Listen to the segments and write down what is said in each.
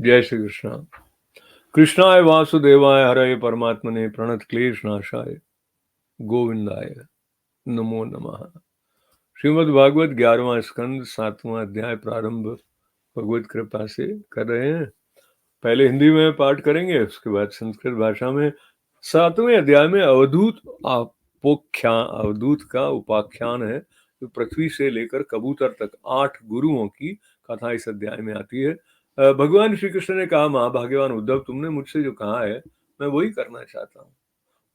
जय श्री कृष्ण। कृष्णाय वासुदेवाय हरे परमात्मने प्रणत क्लेश नाशाय गोविंदाय नमो नमः। श्रीमद् भागवत 11वां स्कंद 7वां अध्याय प्रारंभ भगवत कृपा से कर रहे हैं। पहले हिंदी में पाठ करेंगे, उसके बाद संस्कृत भाषा में। 7वें अध्याय में अवधूत का उपाख्यान है, जो पृथ्वी से लेकर कबूतर तक 8 गुरुओं की कथा इस अध्याय में आती है। भगवान श्री कृष्ण ने कहा, महाभाग्यवान उद्धव, तुमने मुझसे जो कहा है मैं वही करना चाहता हूँ।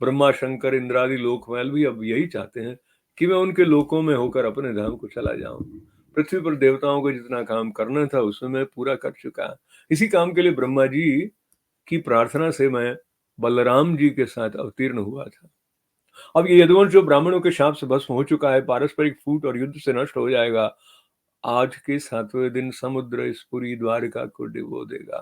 ब्रह्मा शंकर इंद्रादि लोकपाल भी अब यही चाहते हैं कि मैं उनके लोकों में होकर अपने धाम को चला जाऊं। पृथ्वी पर देवताओं को जितना काम करना था उसमें मैं पूरा कर चुका। इसी काम के लिए ब्रह्मा जी की प्रार्थना से मैं बलराम जी के साथ अवतीर्ण हुआ था। अब ये यदुवंश जो ब्राह्मणों के शाप से भस्म हो चुका है, पारस्परिक फूट और युद्ध से नष्ट हो जाएगा। आज के 7वें दिन समुद्र इस पूरी द्वारिका को डुबो देगा।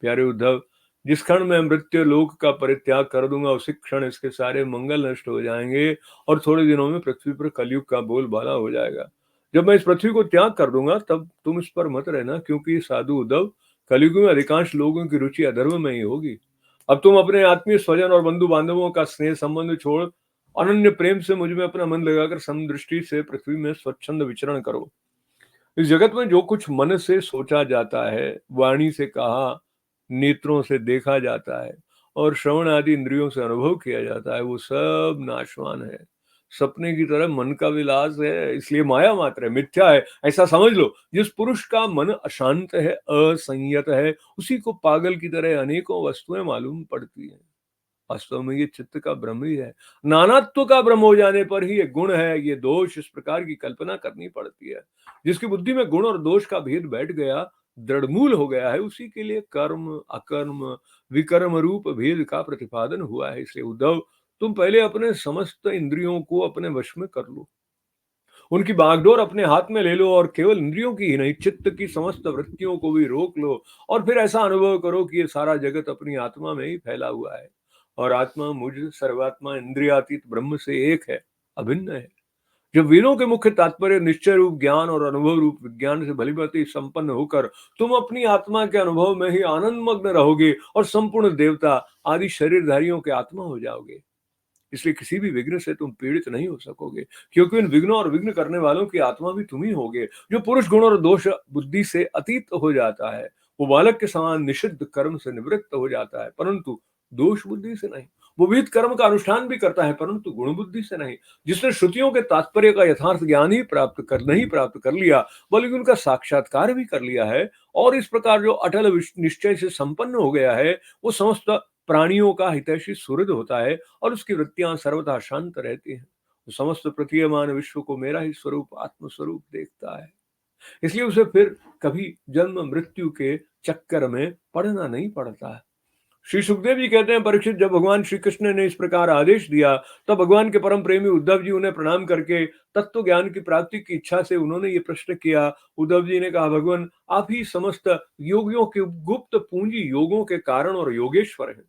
प्यारे उद्धव, जिस क्षण मैं मृत्यु लोक का परित्याग कर दूंगा, उसी क्षण इसके सारे मंगल नष्ट हो जाएंगे और थोड़े दिनों में पृथ्वी पर कलयुग का बोलबाला हो जाएगा। जब मैं इस पृथ्वी को त्याग कर दूंगा तब तुम इस पर मत रहना, क्योंकि साधु उद्धव, कलयुग में अधिकांश लोगों की रुचि अधर्म में ही होगी। अब तुम अपने आत्मीय स्वजन और बंधु बांधवों का स्नेह संबंध छोड़ अनन्य प्रेम से मुझ में अपना मन लगाकर समदृष्टि से पृथ्वी में स्वच्छंद विचरण करो। इस जगत में जो कुछ मन से सोचा जाता है, वाणी से कहा, नेत्रों से देखा जाता है और श्रवण आदि इंद्रियों से अनुभव किया जाता है, वो सब नाशवान है, सपने की तरह मन का विलास है, इसलिए माया मात्र है, मिथ्या है, ऐसा समझ लो। जिस पुरुष का मन अशांत है, असंयत है, उसी को पागल की तरह अनेकों वस्तुएं मालूम पड़ती हैं। वास्तव में ये चित्त का भ्रम ही है। नानात्व का भ्रम हो जाने पर ही ये गुण है, ये दोष, इस प्रकार की कल्पना करनी पड़ती है। जिसकी बुद्धि में गुण और दोष का भेद बैठ गया, दृढ़मूल हो गया है, उसी के लिए कर्म अकर्म विकर्म रूप भेद का प्रतिपादन हुआ है। इसलिए उद्धव, तुम पहले अपने समस्त इंद्रियों को अपने वश में कर लो, उनकी बागडोर अपने हाथ में ले लो और केवल इंद्रियों की ही नहीं, चित्त की समस्त वृत्तियों को भी रोक लो और फिर ऐसा अनुभव करो कि ये सारा जगत अपनी आत्मा में ही फैला हुआ है और आत्मा मुझ सर्वात्मा इंद्रियातीत ब्रह्म से एक है, अभिन्न है। जब वेदों के मुख्य तात्पर्य निश्चय रूप ज्ञान और अनुभव रूप विज्ञान से भलीभांति संपन्न होकर तुम अपनी आत्मा के अनुभव में ही आनंद मग्न रहोगे और संपूर्ण देवता आदि शरीरधारियों के आत्मा हो जाओगे। इसलिए किसी भी विघ्न से तुम पीड़ित नहीं हो सकोगे, क्योंकि इन विघ्नों और विघ्न करने वालों की आत्मा भी तुम ही होगे। जो पुरुष गुण और दोष बुद्धि से अतीत हो जाता है, वो बालक के समान निषिद्ध कर्म से निवृत्त हो जाता है, परंतु दोष बुद्धि से नहीं। वो विहित कर्म का अनुष्ठान भी करता है, परंतु गुण बुद्धि से नहीं। जिसने श्रुतियों के तात्पर्य का यथार्थ ज्ञान ही प्राप्त कर लिया, बल्कि उनका साक्षात्कार भी कर लिया है, और इस प्रकार जो अटल निश्चय से संपन्न हो गया है, वो समस्त प्राणियों का हितैषी सुहृद होता है और उसकी वृत्तियां सर्वथा शांत रहती हैं। वो समस्त प्रतीयमान विश्व को मेरा ही स्वरूप आत्म स्वरूप देखता है। इसलिए उसे फिर कभी जन्म मृत्यु के चक्कर में पड़ना नहीं पड़ता है। श्री सुखदेव जी कहते हैं, परीक्षित, जब भगवान श्री कृष्ण ने इस प्रकार आदेश दिया तब भगवान के परम प्रेमी उद्धव जी उन्हें प्रणाम करके तत्व ज्ञान की प्राप्ति की इच्छा से उन्होंने ये प्रश्न किया। उद्धव जी ने कहा, भगवान, आप ही समस्त योगियों के गुप्त पूंजी, योगों के कारण और योगेश्वर हैं।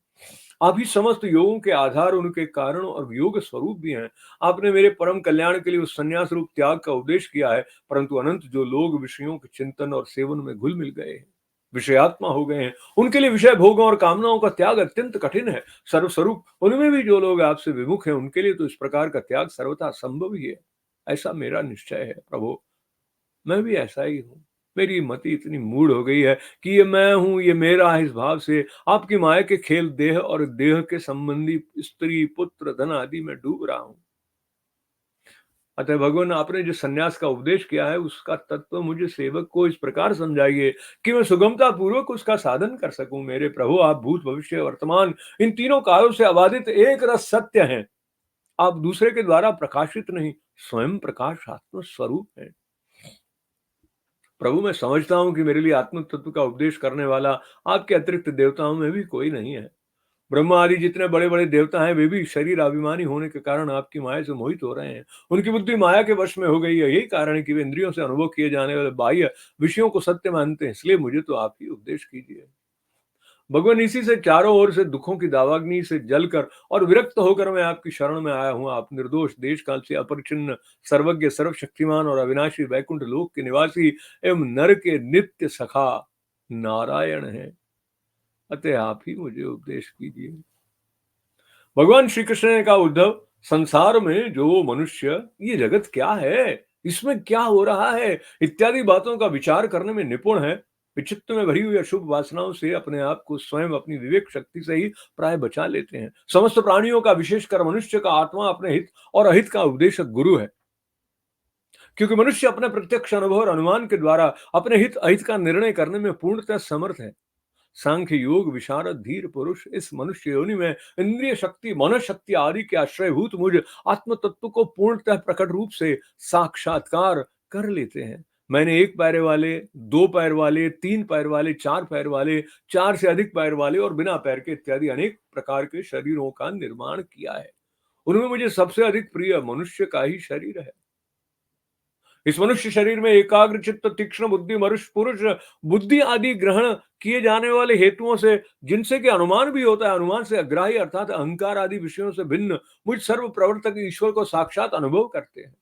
आप ही समस्त योगों के आधार, उनके कारण और योग स्वरूप भी हैं। आपने मेरे परम कल्याण के लिए उस संन्यास रूप त्याग का उपदेश किया है, परंतु अनंत जो लोग विषयों के चिंतन और सेवन में घुल मिल गए हैं, विषयात्मा हो गए हैं, उनके लिए विषय भोगों और कामनाओं का त्याग अत्यंत कठिन है। सर्वस्वरूप उनमें भी जो लोग आपसे विमुख हैं, उनके लिए तो इस प्रकार का त्याग सर्वथा संभव ही है। ऐसा मेरा निश्चय है प्रभु, मैं भी ऐसा ही हूँ। मेरी मति इतनी मूढ़ हो गई है कि ये मैं हूँ, ये मेरा है, इस भाव से आपकी माया के खेल देह और देह के संबंधी स्त्री पुत्र धन आदि में डूब रहा हूँ। अतः भगवान, आपने जो सन्यास का उपदेश किया है उसका तत्व मुझे सेवक को इस प्रकार समझाइए कि मैं सुगमता पूर्वक उसका साधन कर सकूं। मेरे प्रभु, आप भूत भविष्य वर्तमान इन तीनों कालों से अबाधित एक रस सत्य हैं। आप दूसरे के द्वारा प्रकाशित नहीं, स्वयं प्रकाश आत्म स्वरूप है। प्रभु, मैं समझता हूं कि मेरे लिए आत्म तत्व का उपदेश करने वाला आपके अतिरिक्त देवताओं में भी कोई नहीं है। ब्रह्मा आदि जितने बड़े बड़े देवता हैं, वे भी शरीर अभिमानी होने के कारण आपकी माया से मोहित हो रहे हैं। उनकी बुद्धि माया के वश में हो गई है। यही कारण है कि वे इंद्रियों से अनुभव किए जाने वाले बाह्य विषयों को सत्य मानते हैं। इसलिए मुझे तो आप ही उपदेश कीजिए। भगवान, इसी से चारों ओर से दुखों की दावाग्नि से जलकर और विरक्त होकर मैं आपकी शरण में आया हूँ। आप निर्दोष, देश काल से अपरिचिन्न, सर्वज्ञ, सर्वशक्तिमान और अविनाशी वैकुंठ लोक के निवासी एवं नर के नित्य सखा, नारायण है, अतः आप ही मुझे उपदेश कीजिए। भगवान श्री कृष्ण ने कहा, उद्धव, संसार में जो मनुष्य ये जगत क्या है, इसमें क्या हो रहा है इत्यादि बातों का विचार करने में निपुण है, विचित्र में भरी हुई अशुभ वासनाओं से अपने आप को स्वयं अपनी विवेक शक्ति से ही प्राय बचा लेते हैं। समस्त प्राणियों का, विशेषकर मनुष्य का आत्मा अपने हित और अहित का उपदेशक गुरु है, क्योंकि मनुष्य अपने प्रत्यक्ष अनुभव और अनुमान के द्वारा अपने हित अहित का निर्णय करने में पूर्णतः समर्थ है। सांख्य योग विशारद धीर पुरुष इस मनुष्य योनि में इंद्रिय शक्ति, मन शक्ति आदि के आश्रयभूत मुझ आत्म तत्व को पूर्णतः प्रकट रूप से साक्षात्कार कर लेते हैं। मैंने एक पैर वाले, दो पैर वाले, तीन पैर वाले, चार पैर वाले, चार से अधिक पैर वाले और बिना पैर के इत्यादि अनेक प्रकार के शरीरों का निर्माण किया है। उनमें मुझे सबसे अधिक प्रिय मनुष्य का ही शरीर है। इस मनुष्य शरीर में एकाग्र चित्त, तीक्ष्ण बुद्धि, मनुष्य पुरुष बुद्धि आदि ग्रहण किए जाने वाले हेतुओं से, जिनसे कि अनुमान भी होता है, अनुमान से अग्राही अर्थात अहंकार आदि विषयों से भिन्न मुझ सर्व प्रवर्तक ईश्वर को साक्षात अनुभव करते हैं।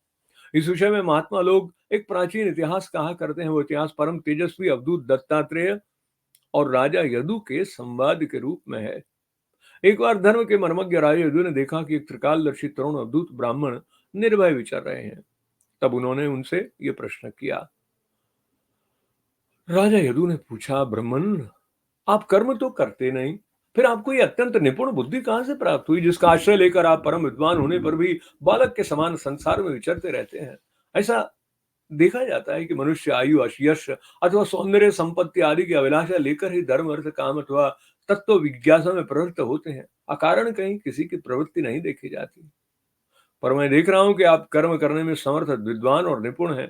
इस विषय में महात्मा लोग एक प्राचीन इतिहास कहा करते हैं। वो इतिहास परम तेजस्वी अवधूत दत्तात्रेय और राजा यदु के संवाद के रूप में है। एक बार धर्म के मर्मज्ञ राजा यदु ने देखा कि एक त्रिकालदर्शी तरुण अवधूत ब्राह्मण निर्भय विचर रहे हैं। तब उन्होंने उनसे ये प्रश्न किया। राजा यदु ने पूछा, ब्राह्मण, आप कर्म तो करते नहीं, फिर आपको ये अत्यंत निपुण बुद्धि कहां से प्राप्त हुई, जिसका आश्रय लेकर आप परम विद्वान होने पर भी बालक के समान संसार में विचरते रहते हैं? ऐसा देखा जाता है कि मनुष्य आयु, यश अथवा सौंदर्य, संपत्ति आदि की अभिलाषा लेकर ही धर्म, अर्थ, काम अथवा तत्व विज्ञासा में प्रवृत्त होते हैं। अकारण कहीं किसी की प्रवृत्ति नहीं देखी जाती। पर मैं देख रहा हूं कि आप कर्म करने में समर्थ, विद्वान और निपुण हैं।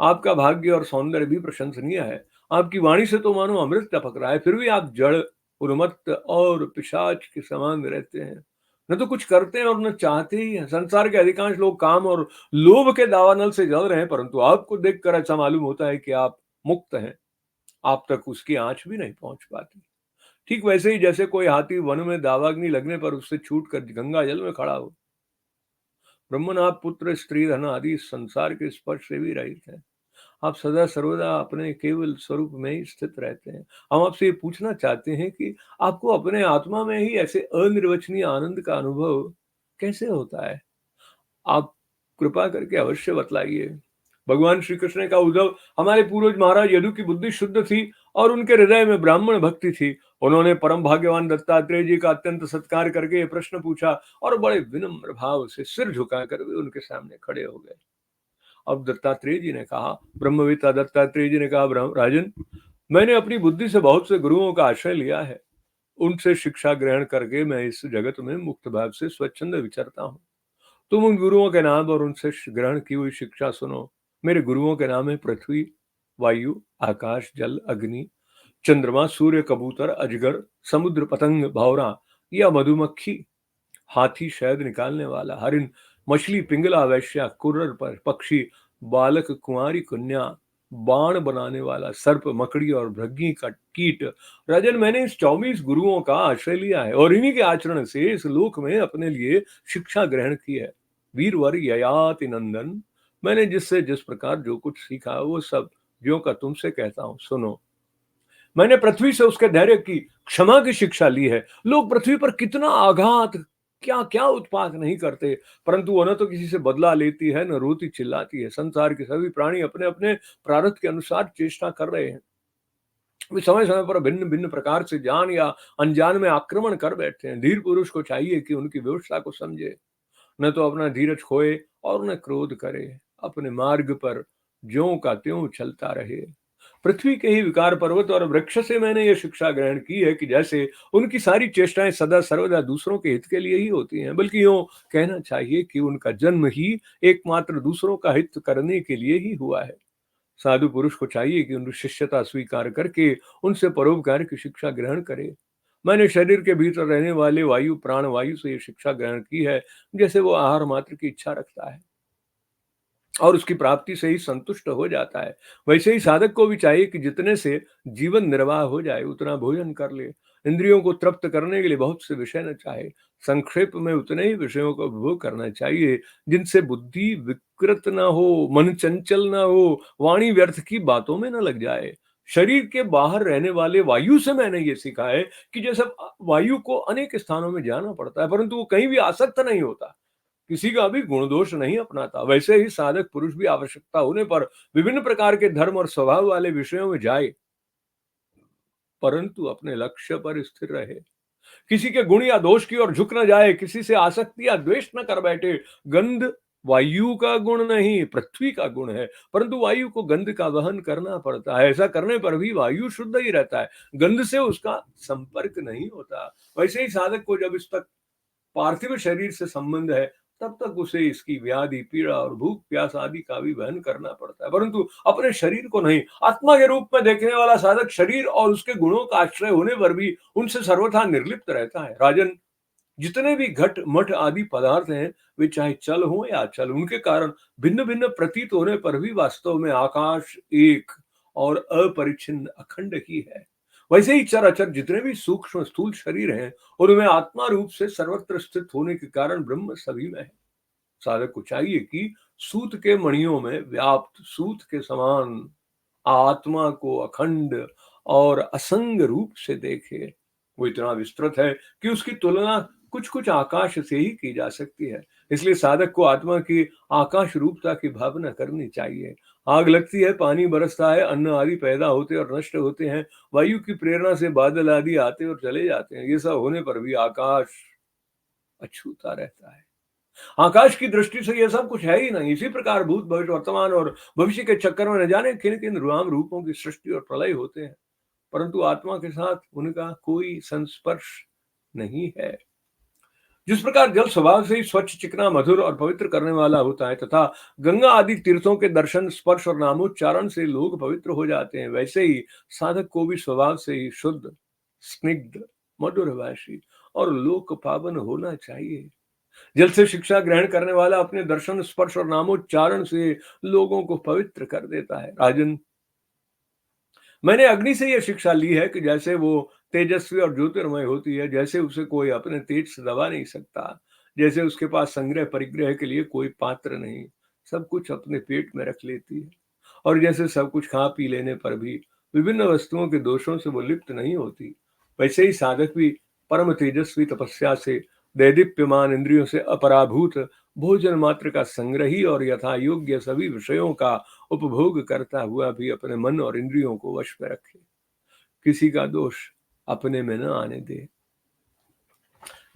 आपका भाग्य और सौंदर्य भी प्रशंसनीय है। आपकी वाणी से तो मानो अमृत टपक रहा है, फिर भी आप जड़, उन्मत्त और पिशाच के समान रहते हैं। न तो कुछ करते हैं और न चाहते ही हैं। संसार के अधिकांश लोग काम और लोभ के दावानल से जल रहे हैं, परंतु आपको देखकर ऐसा मालूम होता है कि आप मुक्त हैं। आप तक उसकी आंच भी नहीं पहुंच पाती। ठीक वैसे ही जैसे कोई हाथी वन में दावाग्नि लगने पर उससे छूट कर गंगा जल में खड़ा हो। ब्रह्मन, आप पुत्र, स्त्री, धन आदि संसार के स्पर्श से भी रहित हैं। आप सदा सर्वदा अपने केवल स्वरूप में ही स्थित रहते हैं। हम आपसे ये पूछना चाहते हैं कि आपको अपने आत्मा में ही ऐसे अनिर्वचनीय आनंद का अनुभव कैसे होता है? आप कृपा करके अवश्य बतलाइए। भगवान श्री कृष्ण ने कहा, उद्धव, हमारे पूर्वज महाराज यदु की बुद्धि शुद्ध थी और उनके हृदय में ब्राह्मण भक्ति थी। उन्होंने परम भाग्यवान दत्तात्रेय जी का अत्यंत सत्कार करके ये प्रश्न पूछा और बड़े विनम्र भाव से सिर झुकाकर वे उनके सामने खड़े हो गए। अब दत्तात्रेय जी ने कहा, ब्रह्मवेत्ता दत्तात्रेय जी ने कहा, राजन, मैंने अपनी बुद्धि से बहुत से गुरुओं का आश्रय लिया है। उनसे शिक्षा ग्रहण करके मैं इस जगत में मुक्त भाव से स्वच्छंद विचरता हूँ। तुम उन गुरुओं के नाम और उनसे ग्रहण की हुई शिक्षा सुनो। मेरे गुरुओं के नाम है पृथ्वी, वायु, आकाश, जल, अग्नि, चंद्रमा, सूर्य, कबूतर, अजगर, समुद्र, पतंग, भौरा या मधुमक्खी, हाथी, शहद निकालने वाला, हरिण, मछली, पिंगला, वैश्या, कुर्र पर पक्षी, बालक, कुंवारी कन्या, बाण बनाने वाला, सर्प, मकड़ी और भृंगी का कीट। राजन, मैंने इस 24 गुरुओं का आश्रय लिया है और इन्हीं के आचरण से इस लोक में अपने लिए शिक्षा ग्रहण की है। वीरवर ययाति नंदन, मैंने जिससे जिस प्रकार जो कुछ सीखा वो सब ज्यों का तुमसे कहता हूं, सुनो। मैंने पृथ्वी से उसके धैर्य की, क्षमा की शिक्षा ली है। लोग पृथ्वी पर कितना आघात, क्या क्या उत्पात नहीं करते, परंतु वह न तो किसी से बदला लेती है, न रोती चिल्लाती है। संसार के सभी प्राणी अपने अपने प्रारब्ध के अनुसार चेष्टा कर रहे हैं। वे समय समय पर भिन्न भिन्न प्रकार से जान या अनजान में आक्रमण कर बैठते हैं। धीर पुरुष को चाहिए कि उनकी व्यवस्था को समझे, न तो अपना धीरज खोए और न क्रोध करे, अपने मार्ग पर ज्यों का त्यों चलता रहे। पृथ्वी के ही विकार पर्वत और वृक्ष से मैंने यह शिक्षा ग्रहण की है कि जैसे उनकी सारी चेष्टाएं सदा सर्वदा दूसरों के हित के लिए ही होती हैं, बल्कि यूं कहना चाहिए कि उनका जन्म ही एकमात्र दूसरों का हित करने के लिए ही हुआ है। साधु पुरुष को चाहिए कि उनकी शिष्यता स्वीकार करके उनसे परोपकार की शिक्षा ग्रहण करे। मैंने शरीर के भीतर रहने वाले वायु, प्राण वायु से यह शिक्षा ग्रहण की है, जैसे वो आहार मात्र की इच्छा रखता है और उसकी प्राप्ति से ही संतुष्ट हो जाता है, वैसे ही साधक को भी चाहिए कि जितने से जीवन निर्वाह हो जाए उतना भोजन कर ले। इंद्रियों को तृप्त करने के लिए बहुत से विषय न चाहे, संक्षेप में उतने ही विषयों का उपभोग करना चाहिए जिनसे बुद्धि विकृत न हो, मन चंचल न हो, वाणी व्यर्थ की बातों में न लग जाए। शरीर के बाहर रहने वाले वायु से मैंने ये सीखा है कि जैसे वायु को अनेक स्थानों में जाना पड़ता है, परंतु वो कहीं भी आसक्त नहीं होता, किसी का भी गुण दोष नहीं अपनाता। वैसे ही साधक पुरुष भी आवश्यकता होने पर विभिन्न प्रकार के धर्म और स्वभाव वाले विषयों में जाए, परंतु अपने लक्ष्य पर स्थिर रहे। किसी के गुण या दोष की ओर झुक न जाए, किसी से आसक्ति या द्वेष न कर बैठे। गंध वायु का गुण नहीं, पृथ्वी का गुण है, परंतु वायु को गंध का वहन करना पड़ता है। ऐसा करने पर भी वायु शुद्ध ही रहता है, गंध से उसका संपर्क नहीं होता। वैसे ही साधक को जब इस तक पार्थिव शरीर से संबंध है, तब तक उसे इसकी व्याधि, पीड़ा और भूख प्यास आदि का भी वहन करना पड़ता है, परंतु अपने शरीर को नहीं। आत्मा के रूप में देखने वाला साधक शरीर और उसके गुणों का आश्रय होने पर भी उनसे सर्वथा निर्लिप्त रहता है। राजन, जितने भी घट मठ आदि पदार्थ हैं, वे चाहे चल हो या अचल, उनके कारण भिन्न भिन्न प्रतीत होने पर भी वास्तव में आकाश एक और अपरिच्छिन्न अखंड ही है। वैसे ही चराचर जितने भी सूक्ष्म स्थूल शरीर हैं, उनमें आत्मा रूप से सर्वत्र स्थित होने के कारण ब्रह्म सभी में है। साधक को चाहिए कि सूत के मणियों में व्याप्त सूत के समान आत्मा को अखंड और असंग रूप से देखे। वो इतना विस्तृत है कि उसकी तुलना कुछ कुछ आकाश से ही की जा सकती है। इसलिए साधक को आत्मा की आकाश रूपता की भावना करनी चाहिए। आग लगती है, पानी बरसता है, अन्न आदि पैदा होते और नष्ट होते हैं, वायु की प्रेरणा से बादल आदि आते और चले जाते हैं। ये सब होने पर भी आकाश अछूता रहता है। आकाश की दृष्टि से यह सब कुछ है ही नहीं। इसी प्रकार भूत, भविष्य, वर्तमान और भविष्य के चक्कर में न जाने किन किन राम रूपों की सृष्टि और प्रलय होते हैं, परंतु आत्मा के साथ उनका कोई संस्पर्श नहीं है। जिस प्रकार जल स्वभाव से ही स्वच्छ, चिकना, मधुर और पवित्र करने वाला होता है, तथा गंगा आदि तीर्थों के दर्शन, स्पर्श और नामोच्चारण से लोग पवित्र हो जाते हैं, वैसे ही साधक को भी स्वभाव से ही शुद्ध, स्निग्ध, मधुरभाषी और लोक पावन होना चाहिए। जल से शिक्षा ग्रहण करने वाला अपने दर्शन, स्पर्श और नामोच्चारण से लोगों को पवित्र कर देता है। राजन, मैंने अग्नि से यह शिक्षा ली है कि जैसे वो तेजस्वी और ज्योतिर्मय होती है, जैसे उसे कोई अपने तेज से दबा नहीं सकता, जैसे उसके पास संग्रह परिग्रह के लिए कोई पात्र नहीं, सब कुछ अपने पेट में रख लेती है, और जैसे सब कुछ खा पी लेने पर भी विभिन्न वस्तुओं के दोषों से वो लिप्त नहीं होती, वैसे ही साधक भी परम तेजस्वी तपस्या से दैदीप्यमान इंद्रियों से अपराभूत भोजन मात्र का संग्रही और यथा योग्य सभी विषयों का उपभोग करता हुआ भी अपने मन और इंद्रियों को वश में रखे, किसी का दोष अपने में न आने दे।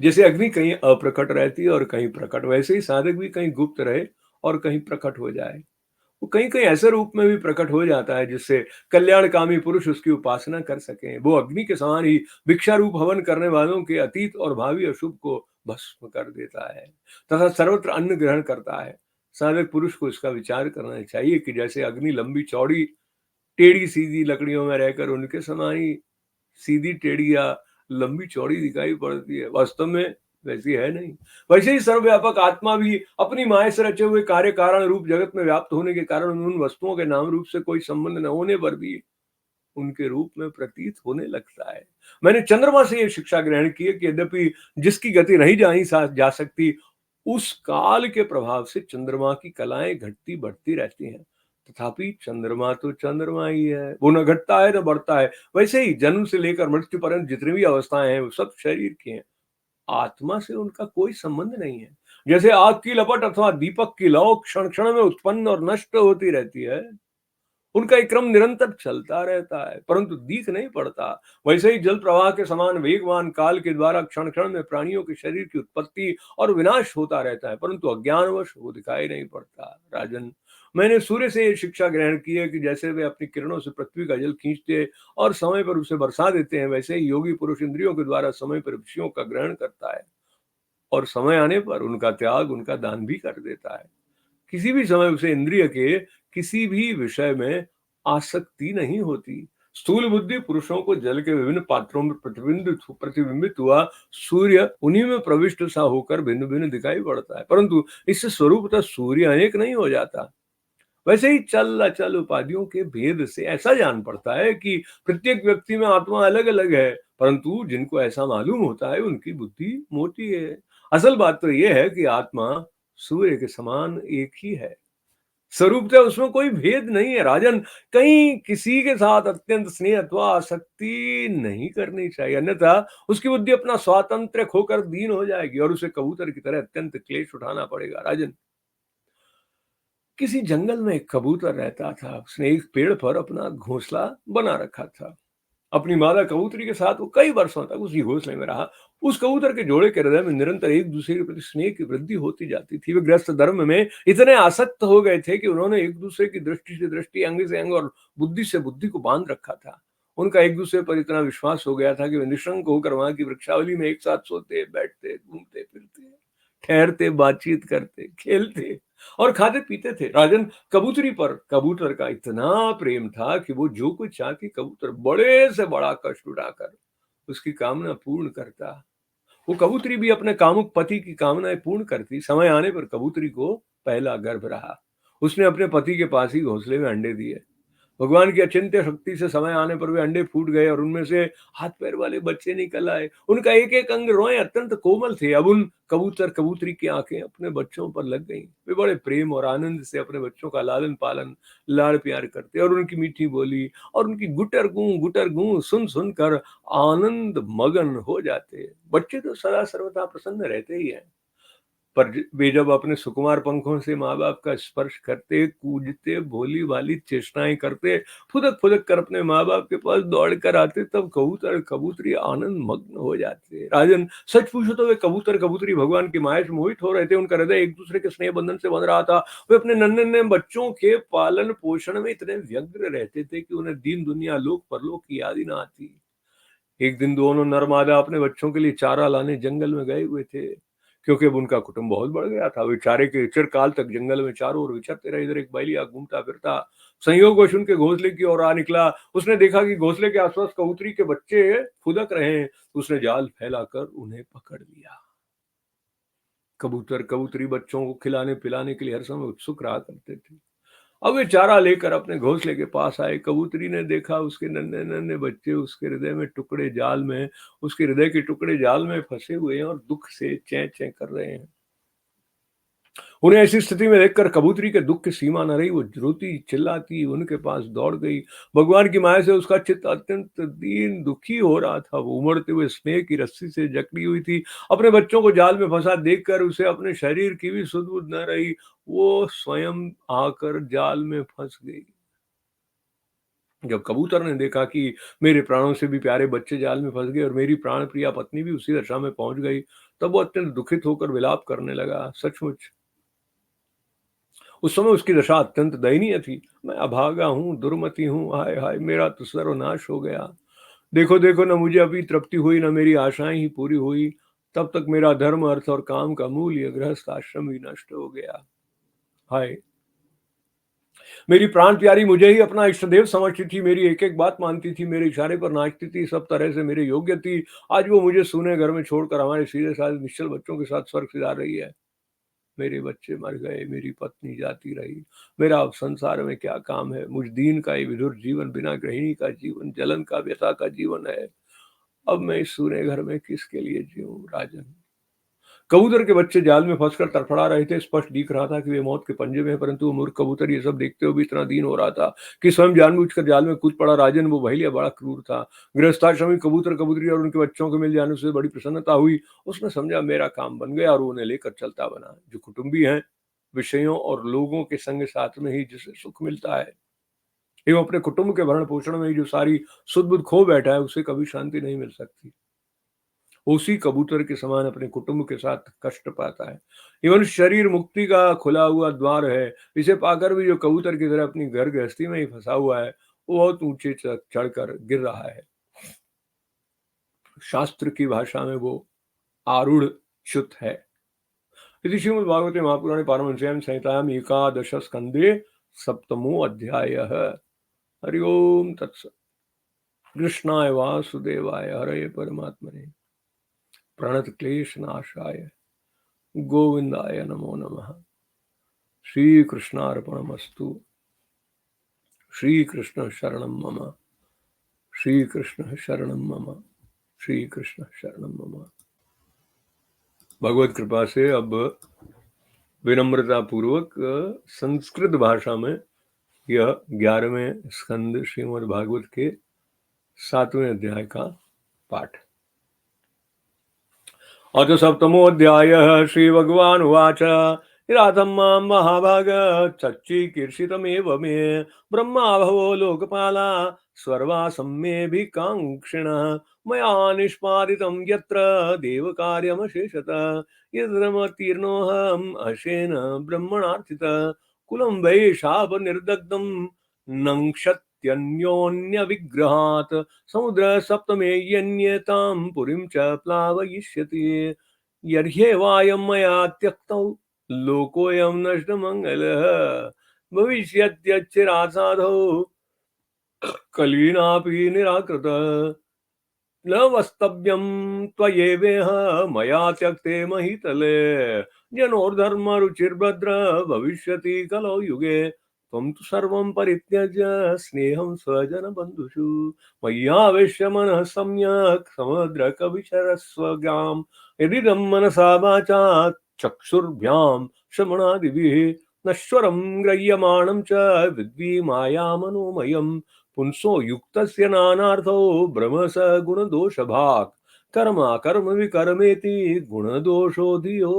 जैसे अग्नि कहीं अप्रकट रहती है और कहीं प्रकट, वैसे ही साधक भी कहीं गुप्त रहे और कहीं प्रकट हो जाए। वो कहीं कहीं ऐसे रूप में भी प्रकट हो जाता है जिससे कल्याणकामी पुरुष उसकी उपासना कर सकें। वो अग्नि के समान ही भिक्षा रूप हवन करने वालों के अतीत और भावी अशुभ को भस्म कर देता है तथा सर्वत्र अन्न ग्रहण करता है। साधक पुरुष को इसका विचार करना चाहिए कि जैसे अग्नि लंबी चौड़ी टेढ़ी सीधी लकड़ियों में रहकर उनके समान ही सीधी टेढ़ी या लंबी चौड़ी दिखाई पड़ती है, वास्तव में वैसी है नहीं। वैसे ही सर्वव्यापक आत्मा भी अपनी माया से रचे हुए कार्य कारण रूप जगत में व्याप्त होने के कारण उन वस्तुओं के नाम रूप से कोई संबंध न होने पर भी उनके रूप में प्रतीत होने लगता है। मैंने चंद्रमा से यह शिक्षा ग्रहण की है कि यद्यपि जिसकी गति नहीं जा सकती, उस काल के प्रभाव से चंद्रमा की कलाएं घटती बढ़ती रहती हैं, तथापि चंद्रमा तो चंद्रमा ही है, वो न घटता है न बढ़ता है। वैसे ही जन्म से लेकर मृत्यु पर्यंत जितनी भी अवस्थाएं हैं वो सब शरीर की हैं, आत्मा से उनका कोई संबंध नहीं है। जैसे आग की लपट अथवा दीपक की लौ क्षण क्षण में उत्पन्न और नष्ट होती रहती है, उनका एक क्रम निरंतर चलता रहता है परंतु दिख नहीं पड़ता, वैसे ही जल प्रवाह के समान वेगवान काल के द्वारा क्षण क्षण में प्राणियों के शरीर की उत्पत्ति और विनाश होता रहता है, परंतु अज्ञानवश वो दिखाई नहीं पड़ता। राजन, मैंने सूर्य से ये शिक्षा ग्रहण की है कि जैसे वे अपनी किरणों से पृथ्वी का जल खींचते और समय पर उसे बरसा देते हैं, वैसे ही योगी पुरुष इंद्रियों के द्वारा समय पर विषयों का ग्रहण करता है और समय आने पर उनका त्याग, उनका दान भी कर देता है। किसी भी समय उसे इंद्रिय के किसी भी विषय में आसक्ति नहीं होती। स्थूल बुद्धि पुरुषों को जल के विभिन्न पात्रों में प्रतिबिंबित हुआ सूर्य उन्हीं में प्रविष्ट सा होकर भिन्न भिन्न दिखाई पड़ता है, परंतु इससे स्वरूपतः सूर्य अनेक नहीं हो जाता। वैसे ही चल अचल उपाधियों के भेद से ऐसा जान पड़ता है कि प्रत्येक व्यक्ति में आत्मा अलग अलग है, परंतु जिनको ऐसा मालूम होता है उनकी बुद्धि मोटी है। असल बात तो यह है कि आत्मा सूर्य के समान एक ही है। स्वरूपतः उसमें कोई भेद नहीं है राजन। कहीं किसी के साथ अत्यंत स्नेह अथवा आसक्ति नहीं करनी चाहिए, अन्यथा उसकी बुद्धि अपना स्वातंत्र्य खोकर दीन हो जाएगी और उसे कबूतर की तरह अत्यंत क्लेश उठाना पड़ेगा। राजन, किसी जंगल में एक कबूतर रहता था। उसने एक पेड़ पर अपना घोंसला बना रखा था। अपनी मादा कबूतरी के साथ वो कई वर्षों तक उसी घोंसले में रहा। उस कबूतर के जोड़े के हृदय में निरंतर एक दूसरे के प्रति स्नेह की वृद्धि होती जाती थी। वे गृहस्थ धर्म में इतने आसक्त हो गए थे कि उन्होंने एक दूसरे की दृष्टि से दृष्टि, अंग से अंग और बुद्धि से बुद्धि को बांध रखा था। उनका एक दूसरे पर इतना विश्वास हो गया था कि वे निशंक होकर वहां की वृक्षावली में एक साथ सोते, बैठते, घूमते फिरते, ठहरते, बातचीत करते, खेलते और खाते पीते थे। राजन, कबूतरी पर कबूतर का इतना प्रेम था कि वो जो कुछ चाहती कबूतर बड़े से बड़ा कष्ट उठाकर उसकी कामना पूर्ण करता। वो कबूतरी भी अपने कामुक पति की कामनाएं पूर्ण करती। समय आने पर कबूतरी को पहला गर्भ रहा। उसने अपने पति के पास ही घोंसले में अंडे दिए। भगवान की अचिंत्य शक्ति से समय आने पर वे अंडे फूट गए और उनमें से हाथ पैर वाले बच्चे निकल आए। उनका एक एक अंग, रोए अत्यंत कोमल थे। अब उन कबूतर कबूतरी की आंखें अपने बच्चों पर लग गईं। वे बड़े प्रेम और आनंद से अपने बच्चों का लालन पालन, लाड़ प्यार करते और उनकी मीठी बोली और उनकी गुटर गूं सुन सुनकर आनंद मगन हो जाते। बच्चे तो सदा सर्वथा प्रसन्न रहते ही हैं, पर वे जब अपने सुकुमार पंखों से माँ बाप का स्पर्श करते, कूदते, भोली भाली चेष्टाएं करते, फुदक फुदक कर अपने माँ बाप के पास दौड़ कर आते, तब कबूतर कबूतरी आनंद मग्न हो जाते। राजन, सच पूछो तो वे कबूतर कबूतरी भगवान की माया से मोहित हो रहे थे। उनका हृदय एक दूसरे के स्नेह बंधन से बंध रहा था। वे अपने नन्हे नन्हे बच्चों के पालन पोषण में इतने व्यग्र रहते थे कि उन्हें दीन दुनिया, लोक परलोक की याद ही ना आती। एक दिन दोनों नर मादा अपने बच्चों के लिए चारा लाने जंगल में गए हुए थे, क्योंकि अब उनका कुटुंब बहुत बढ़ गया था। वे चारे के चिरकाल तक जंगल में चारों ओर विचरते रहे। इधर एक बैलिया घूमता फिरता संयोगवश उनके घोंसले की ओर आ निकला। उसने देखा कि घोंसले के आसपास कबूतरी के बच्चे फुदक रहे हैं। उसने जाल फैलाकर उन्हें पकड़ लिया। कबूतर कबूतरी बच्चों को खिलाने पिलाने के लिए हर समय उत्सुक रहा करते थे। अब वे चारा लेकर अपने घोंसले के पास आए। कबूतरी ने देखा उसके नन्हे नन्हे बच्चे उसके हृदय में टुकड़े जाल में, उसके हृदय के टुकड़े जाल में फंसे हुए हैं और दुख से चैं चैं कर रहे हैं। उन्हें ऐसी स्थिति में देखकर कबूतरी के दुख की सीमा न रही। वो रोती चिल्लाती उनके पास दौड़ गई। भगवान की माया से उसका चित्त अत्यंत दीन दुखी हो रहा था। वो उमड़ते हुए स्नेह की रस्सी से जकड़ी हुई थी। अपने बच्चों को जाल में फंसा देखकर उसे अपने शरीर की भी सुध बुध न रही। वो स्वयं आकर जाल में फंस गई। जब कबूतर ने देखा कि मेरे प्राणों से भी प्यारे बच्चे जाल में फंस गए और मेरी प्राण प्रिया पत्नी भी उसी दशा में पहुंच गई, तब वो अत्यंत दुखित होकर विलाप करने लगा। सचमुच उस समय उसकी दशा अत्यंत दयनीय थी। मैं अभागा हूँ, दुर्मति हूँ, हाय हाय मेरा तो सर्वनाश हो गया। देखो देखो, न मुझे अभी तृप्ति हुई, न मेरी आशाएं ही पूरी हुई। तब तक मेरा धर्म, अर्थ और काम का मूल्य, गृहस्थ आश्रम ही नष्ट हो गया। हाय, मेरी प्राण प्यारी मुझे ही अपना इष्ट देव समझती थी, मेरी एक एक बात मानती थी, मेरे इशारे पर नाचती थी, सब तरह से मेरे योग्य थी। आज वो मुझे सूने घर में छोड़कर हमारे सीधे साधे निश्चल बच्चों के साथ स्वर्ग सिधा रही है। मेरे बच्चे मर गए, मेरी पत्नी जाती रही, मेरा अब संसार में क्या काम है। मुझ दीन का ये विधुर जीवन, बिना गृहिणी का जीवन, जलन का, व्यथा का जीवन है। अब मैं इस सूने घर में किसके लिए जीऊं। राजन, कबूतर के बच्चे जाल में फंसकर तड़फड़ा रहे थे। स्पष्ट दिख रहा था कि वे मौत के पंजे में हैं, परंतु वो मूर्ख कबूतर ये सब देखते हुए भी इतना दीन हो रहा था कि स्वयं जानबूझकर जाल में कूद पड़ा। राजन, वो बहेलिया बड़ा क्रूर था। गृहस्थाश्रमी कबूतर कबूतरी और उनके बच्चों के मिल जाने से बड़ी प्रसन्नता हुई। उसने समझा मेरा काम बन गया और वो उन्हें लेकर चलता बना। जो कुटुंबी हैं, विषयों और लोगों के संग साथ में ही जिसे सुख मिलता है, एवं अपने कुटुंब के भरण पोषण में ही जो सारी सुध बुध खो बैठा है, उसे कभी शांति नहीं मिल सकती। उसी कबूतर के समान अपने कुटुंब के साथ कष्ट पाता है। एवं शरीर मुक्ति का खुला हुआ द्वार है। इसे पाकर भी जो कबूतर की तरह अपनी घर गृहस्थी में ही फंसा हुआ है, वो बहुत ऊंचे चढ़कर गिर रहा है। शास्त्र की भाषा में वो आरूढ़ च्युत है। इति श्रीमद्भागवते महापुराणे पारमहंस्यां संहितायां एकादश स्कंदे सप्तमो अध्यायः। हरि ओम तत्सत्। कृष्णाय वासुदेवाय हरे परमात्मने प्रणत क्लेश नाशाय गोविंदाय नमो नमः। श्री कृष्णार्पणमस्तु। श्री कृष्ण शरणं मम। श्री कृष्ण शरणं मम। श्री कृष्ण शरणं मम। भगवत कृपा से अब विनम्रता पूर्वक संस्कृत भाषा में यह 11वें स्कंद श्रीमद् भागवत के 7वें अध्याय का पाठ। अथ सप्तमोऽध्यायः। श्रीभगवानुवाच राधं मां महाभाग चच्चीकीर्षितमेव मे ब्रह्मा भवो लोकपाला स्वर्वासं मेऽभिकाङ्क्षिणः मया निष्पादितं यत्र देवकार्यमशेषतः यदमतीर्णोऽहम् अशेन ब्रह्मणार्थितः कुलं वै शापनिर्दग्धं नङ्क्षत्यन्योन्यविग्रहात् समुद्र सप्तमे यन्येतां पुरीं च प्लावयिष्यति यर्ह्येवायं मया त्यक्तौ लोकोऽयं नष्टमङ्गलः भविष्यत्यच्चिरात् साधौ कलीनापि निराकृतः न वस्तव्यं त्वयैवेह मया त्यक्ते महीतले जनोर्धर्मरुचिर्भद्र भविष्यति कलौ युगे त्वं तु सर्वं परित्यज्य स्नेहं स्वजनबन्धुषु मय्यावेश्य मनः सम्यक् समुद्रकविशरस्वगाम् यदिदं मनसा वाचा चक्षुर्भ्यां श्रवणादिभिः नश्वरं ग्रह्यमाणं च विद्वी माया मनोमयम् पुंसो युक्तस्य नानार्थो भ्रमस गुणदोषभाक् कर्म कर्म विकर्मेति गुणदोषो धियो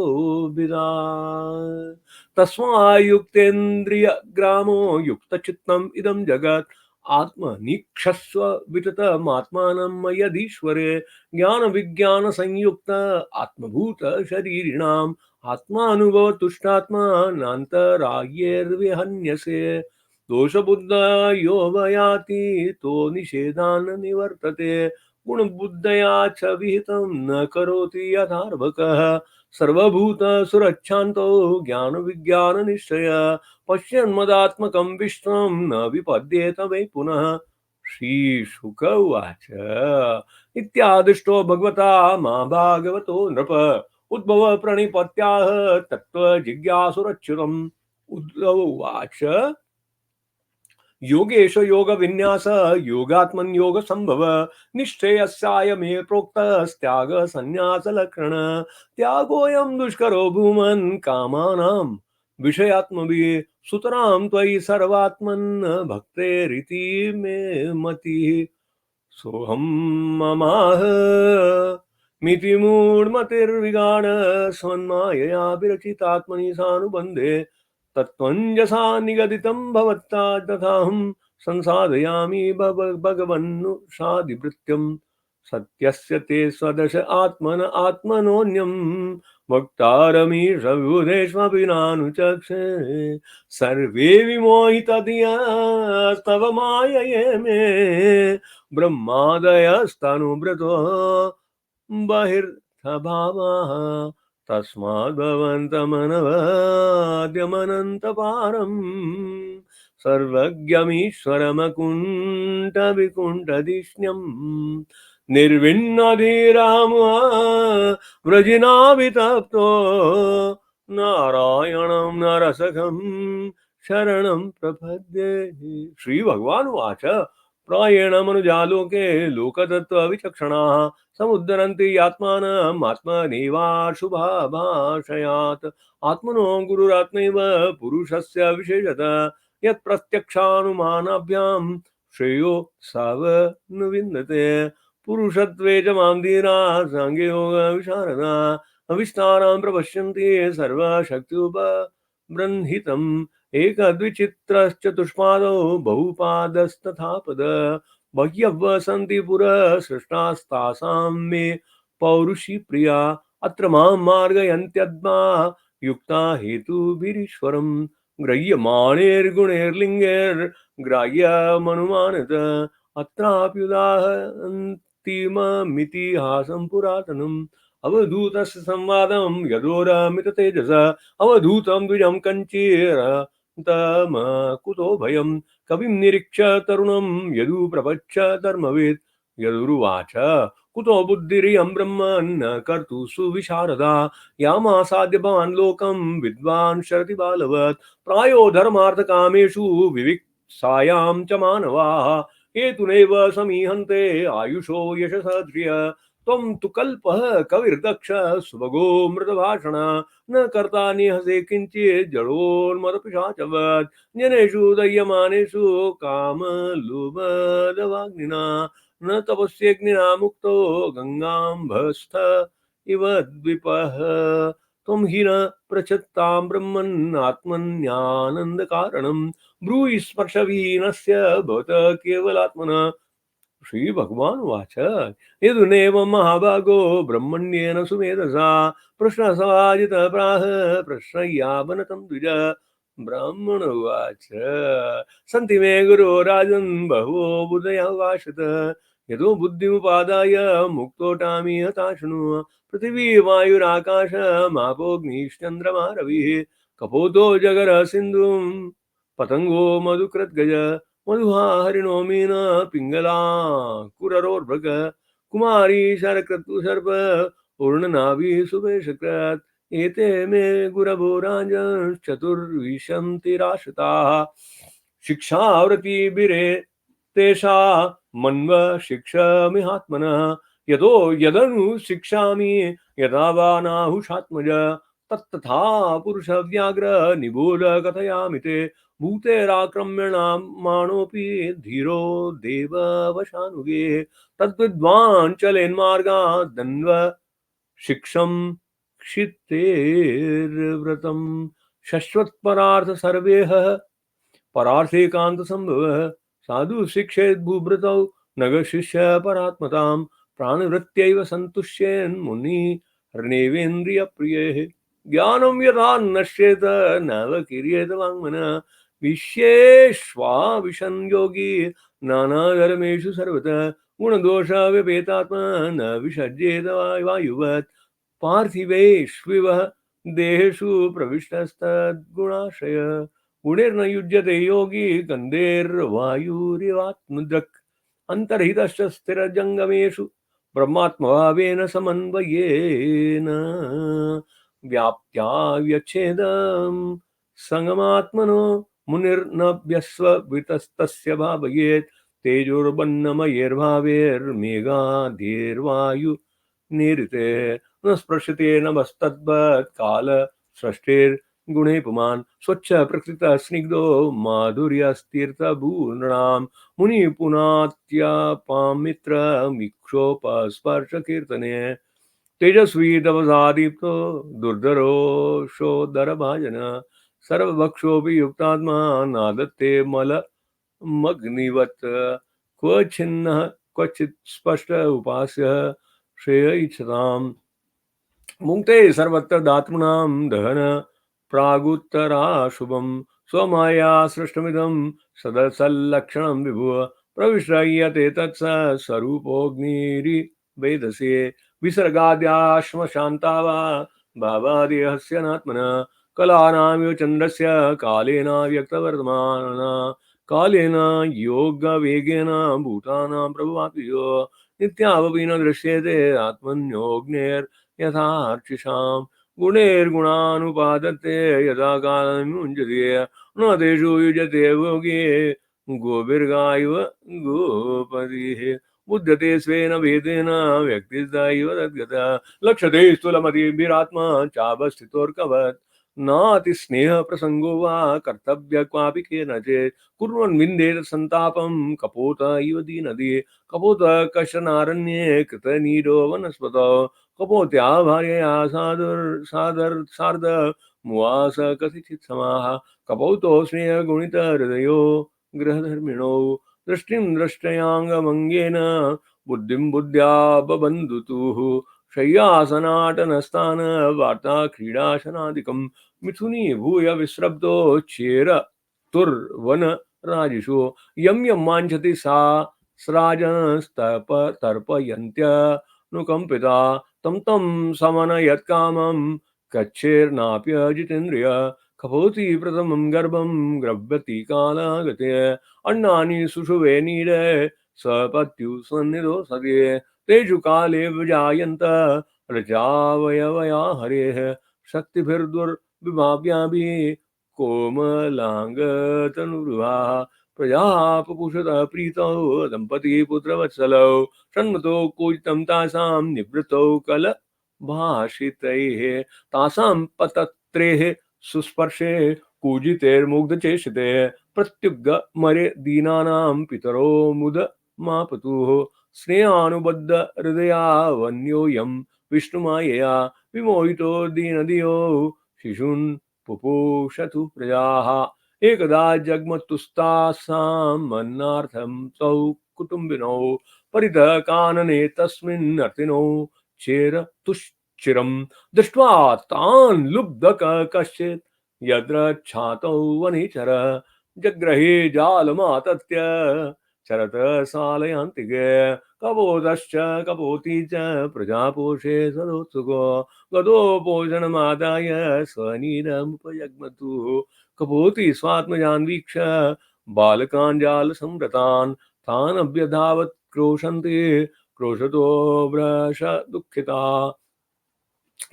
विदात् तस्मायुक्तेन्द्रिय ग्रामो युक्तचित्तम् इदं जगत् आत्मनिक्षस्व विततमात्मानं मयदीश्वरे ज्ञान विज्ञान संयुक्त आत्मभूत शरीरिणाम् आत्मानुभव तुष्टात्मा नान्तरायैर्विहन्यसे दोषबुद्ध यो वयाति तो निषेधान् निवर्तते गुणबुद्धया च विहितं न करोति यथार्भकः सर्वभूत सुरक्षान्तो ज्ञान विज्ञान निश्चय पश्यन्मदात्मकं विश्वं न विपद्येत वै पुनः। श्रीशुक उवाच इत्यादिष्टो भगवता महाभागवतो नृप उद्भव प्रणिपत्याह तत्त्वजिज्ञासुरच्युतम्। उद्धव उवाच योगेश योग विन्यास योगात्मन योग संभव निश्चयस्याय मे प्रोक्तस्त्याग संन्यास लक्षण त्यागोऽयं दुष्करो भूमन् कामानां विषयात्मभिः सुतरां त्वयि सर्वात्मन् भक्तेरिति मे मतिः सोऽहं ममाह मिति मूढमतिर्विगाढ स्वन्मायया विरचितात्मनि सानुबन्धे तत्त्वञ्जसा निगदितं भवत्ता तथाहं संसाधयामि भगवन्नुषादिवृत्यं सत्यस्य ते स्वदश आत्मन आत्मनोऽन्यं वक्तारमीश विबुधेष्वपि नानुचक्षे सर्वे विमोहितधियास्तव मायये मे ब्रह्मादयस्तनुभृतो बहिर्भावाः तस्माद्भवन्तमनवाद्यमनन्तपारम् सर्वज्ञमीश्वरमकुण्ठविकुण्ठधिष्ण्यम् निर्विण्णधीराम व्रजिनाभितप्तो नारायणं नरसखं शरणं प्रपद्ये। श्री भगवान उवाच प्रायेण मनुजालोके लोकतत्त्वविचक्षणाः समुद्धरन्ति आत्मानम् आत्मनेवाशुभाभाषयात् आत्मनो गुरुरात्मैव पुरुषस्य विशेषतः यत् प्रत्यक्षानुमानाभ्यां श्रेयो सावनुविन्दते पुरुषत्वे च मां धीरा साङ्ख्ययोग विशारदा अविस्तारां प्रपश्यन्ति सर्वशक्त्युपबृंहितम् एकदविचित्रश्चतुष्पादौ बहुपादस्तथा पद बह्यव सन्ति पुरः सृष्टास्तासां मे पौरुषी प्रिया अत्र मां मार्गयन्त्यद्मा युक्ता हेतुभिरीश्वरम् ग्राह्यमाणैर्गुणैर्लिङ्गैर्ग्राह्यमनुमानत अत्राप्युदाहन्तीममितिहासं पुरातनम् अवधूतस्य संवादं यदोरमिततेजस अवधूतं द्विजं कञ्चीर तम कुतो भयम् कविं निरीक्ष्य तरुणं यदु प्रपच्छ धर्मवित् यदुरुवाच कुतो बुद्धिरियं ब्रह्मन् कर्तु सुविशारदा यामासाद्य भवान् लोकं विद्वान् शरति बालवत् प्रायो धर्मार्थकामेषु विविक्सायां च मानवाः हेतुनेव समीहन्ते आयुषो यशसा ध्रिय त्वं तु कल्पः कविर्दक्ष सुभगो मृतभाषण न कर्ता निहसे किंचित् जडोन्मदपिशाचवत् जनेषु दह्यमानेषु कामलोभदवाग्निना न तपस्यग्निना मुक्तो गंगाम्भस्थ इव द्विपः त्वं हि न प्रचत्तां ब्रह्मन् आत्मन्यानन्दकारणं ब्रूहि स्पर्शवीनस्य भवत केवलात्मनः। श्री भगवान वाच यदुनेवं महाभागो ब्रह्मण्येन सुमेधसा प्रश्नसमाजित प्राह प्रश्नयावनतं द्विज। ब्राह्मण उवाच सन्ति मे गुरो राजन् बहवो बुधया वाशत यतो बुद्धिमुपादाय मुक्तोटामि हता शृणु पृथिवी वायुराकाश मापोऽग्निश्चन्द्रमा रविः कपोतो जगर सिन्धुं पतंगो मधुकृद्गज मधुहा हरिणो मीन पिंगला कुररोर्भृग कुमारी शरक्रतु सर्प पूर्णनाभि सुवेशकृत् एते मे गुरवो राजन् चतुर्विंशतिराश्रिताः शिक्षावृत्तिभिरे तेषा मन्व शिक्षामिहात्मनः यतो यदनु शिक्षामि यदा वा नाहुषात्मज तत्तथा पुरुषव्याघ्र निबोध कथयामि ते भूतेराक्रम्यमाणोऽपि धीरो देववशानुगे तद्विद्वान् चलेन्मार्गात् दन्व शिक्षं क्षितेर्व्रतम् शश्वत्परार्थ सर्वेह परार्थेकांत संभव साधु शिक्षेद भूभृतौ नग शिष्य परात्मतां प्राणवृत्त्यैव संतुष्येन् मुनि हृणेवेन्द्रिय प्रिये ज्ञानं यथा नश्येत नव किर्येत वाङ्मनः विश्येष्वा विशन् योगी नानाधर्मेषु सर्वतः गुणदोष व्यपेतात्मा न विसज्जेत वायुवत् पार्थिवेष्विव देहेषु प्रविष्टस्तद्गुणाशय गुणेर्न युज्यते योगी गन्धेर्वायुरिवात्मदृक् अन्तर्हितश्च स्थिरजङ्गमेषु ब्रह्मात्मभावेन समन्वयेन व्याप्त्या व्यच्छेदं संगमात्मनो मुनिर्नभ्यस्ववितस्तस्य भावयेत् तेजोर्बन्नमयैर्भावेर्मेघाधीर्वायु निरिते न स्पृशते नभस्तद्वत् काल सृष्टिर्गुणे पुमान् स्वच्छ प्रकृत स्निग्धो माधुर्यस्तीर्थभूनृणां मुनिपुनात्यापामित्रमीक्षोपस्पर्श कीर्तने तेजस्वी तपसादीप्तो दुर्धरोषोदरभाजन सर्वभक्षोऽपि युक्तात्मा नादत्ते मलमग्निवत् क्वचिन्नः क्वचित् स्पष्ट उपास्य श्रेय इच्छताम् मुक्ते सर्वत्र दातॄणां दहन प्रागुत्तराशुभं स्वमाया सृष्टमिदं सदसल्लक्षणं विभुः प्रविश्रयते तत्स स्वरूपोऽग्निरिवेदसे विसर्गाद्याश्मशान्ता वा भावादेहस्य नात्मनः कलानामिव चन्द्रस्य कालेन व्यक्तवर्तमानः कालेन योगवेगेन भूतानां प्रभवाप्यो नित्यावपि न दृश्यते आत्मन्योऽग्नेर् यथार्चिषां गुणैर्गुणानुपादत्ते यथा कालमुञ्जते न तेषु युज्यते भोगे गोभिर्गायव गोपतिः बुध्यते स्वेन भेदेन व्यक्तिस्तैव तद्गतः लक्ष्यते स्थूलमतिभिरात्मा चावस्थितोर्कवत् नातिस्नेह प्रसंगो वा कर्तव्य क्वापि केनचित् कुर्वन् विन्देत संतापं कपोत इव दीनदि कपोत कशनारण्ये कृतनीरो वनस्पतौ कपोत्या भार्यया सार्ध मुवास कथिचित् समाः कपौतो स्नेहगुणितहृदयो गृहधर्मिणो दृष्टिं दृष्टयाङ्गमङ्गेन बुद्धिं बुद्ध्या बबन्धुतुः शय्यासनाटनस्थान वार्ता क्रीडाशनादिकं मिथुनी भूय विस्रब्धो चेर तुर्वन राजिषु यं यं वाञ्छति सा स्राजस्तप तर्पयन्त्य तं तं समनयत्कामं कच्छेर्नाप्यजितेन्द्रिय कपोति प्रथमं गर्भं ग्रव्यति कालागते अन्नानि सुषुवे नीरे सपत्यु सन्निधो सदे तेषु काले विजायन्त रजावयवया हरेः शक्तिभिर्दुर्विभाव्याभिः कोमलाङ्गतनुरुहाः प्रजापपुषतः प्रीतौ दम्पती पुत्रवत्सलौ षण्मतो कूजितं तासां निवृत्तौ कल भाषितैः तासां पतत्रेः सुस्पर्शे कूजितैर्मुग्धचेष्टिते प्रत्युग्गमरे दीनानां पितरो मुद मापतुः स्नेहानुबद्ध हृदया वन्योऽयं विष्णुमायया विमोहितो दीनदियो शिशून् पुपूषतु प्रजाः एकदा जग्मतुस्तासां मन्नार्थं तौ कुटुम्बिनौ परितः कानने तस्मिन् अर्तिनौ चेर तुश्चिरं दृष्ट्वा तान् लुब्धक कश्चित् यत्र छातौ वनिचर जग्रहे जालमातत्य चरत सालयान्तिके कपोतश्च कपोती च प्रजापोषे सदोत्सुको गदोपोषणमादाय स्वनीरमुपजग्मतु कपोती स्वात्मजान् वीक्ष बालकान् जालसंवृतान् तान् अभ्यधावत् क्रोशन्ति क्रोशतो भ्रश दुःखिता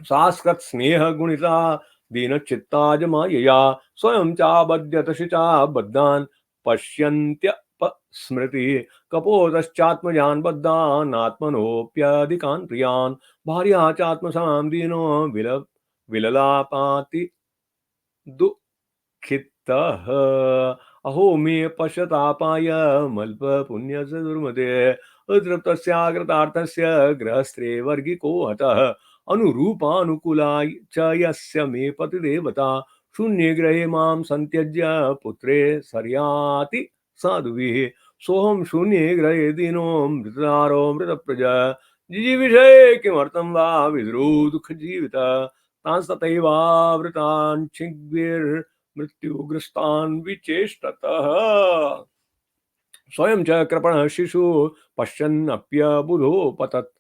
सास्कृत स्नेह गुणिता दीनचित्ता जमायया स्वयं चाबध्यतशिचा बद्धान् पश्यन्त्यपस्मृति कपोतश्चात्मजान् बद्धान् आत्मनोऽप्यधिकान् प्रियान् भार्या चात्मसां दीनो विललापाति दुःखितः अहो मे पश्यतापाय मल्प पुण्यस्य दुर्मते अतृप्तस्याकृतार्थस्य गृहस्थे वर्गिको हतः अनुरूपानुकूलाय च यस्य मे पतिदेवता शून्ये ग्रहे मां संत्यज्य पुत्रे सर्याति साधुभिः सोऽहं शून्ये ग्रहे दीनो मृतदारो मृतप्रजा जिजीविषये किमर्थं वा विद्रो दुःखजीवितः तांस्तथैवावृतान् छिग्भिर्मृत्युग्रस्तान् विचेष्टतः स्वयं च कृपणः शिशुः पश्यन्नप्यबुधो पतत्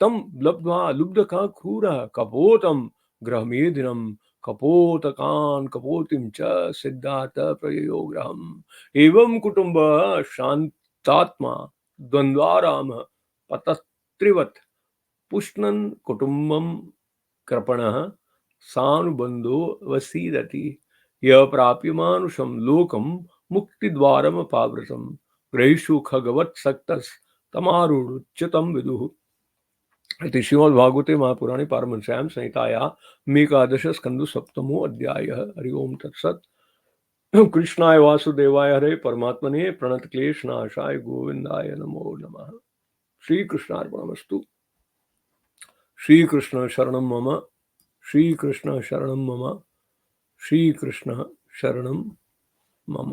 तं लब्ध्वा लुब्धकः क्रूरः कपोतं गृहमेधिनं कपोतकान् कपोतिं च सिद्धार्थ प्रययो गृहम् एवं कुटुम्बः शान्तात्मा द्वन्द्वारामः पतत्रिवत् पुष्णन् कुटुम्बं कृपणः सानुबन्धो वसीदति यः प्राप्यमानुषं लोकं मुक्तिद्वारमपावृतं ग्रहीषु खगवत्सक्तस्तमारूढुच्युतं विदुः इति श्रीमद्भागवते महापुराणे पारमहंस्यां संहितायां एकादश स्कन्धो सप्तमो अध्यायः हरि ओम तत्सत् कृष्णाय वासुदेवाय हरे परमात्मने प्रणतक्लेशनाशाय गोविन्दाय नमो नमः श्री कृष्णार्पणमस्तु श्री कृष्ण शरणं मम श्री कृष्ण शरणं मम श्री कृष्ण शरणं मम।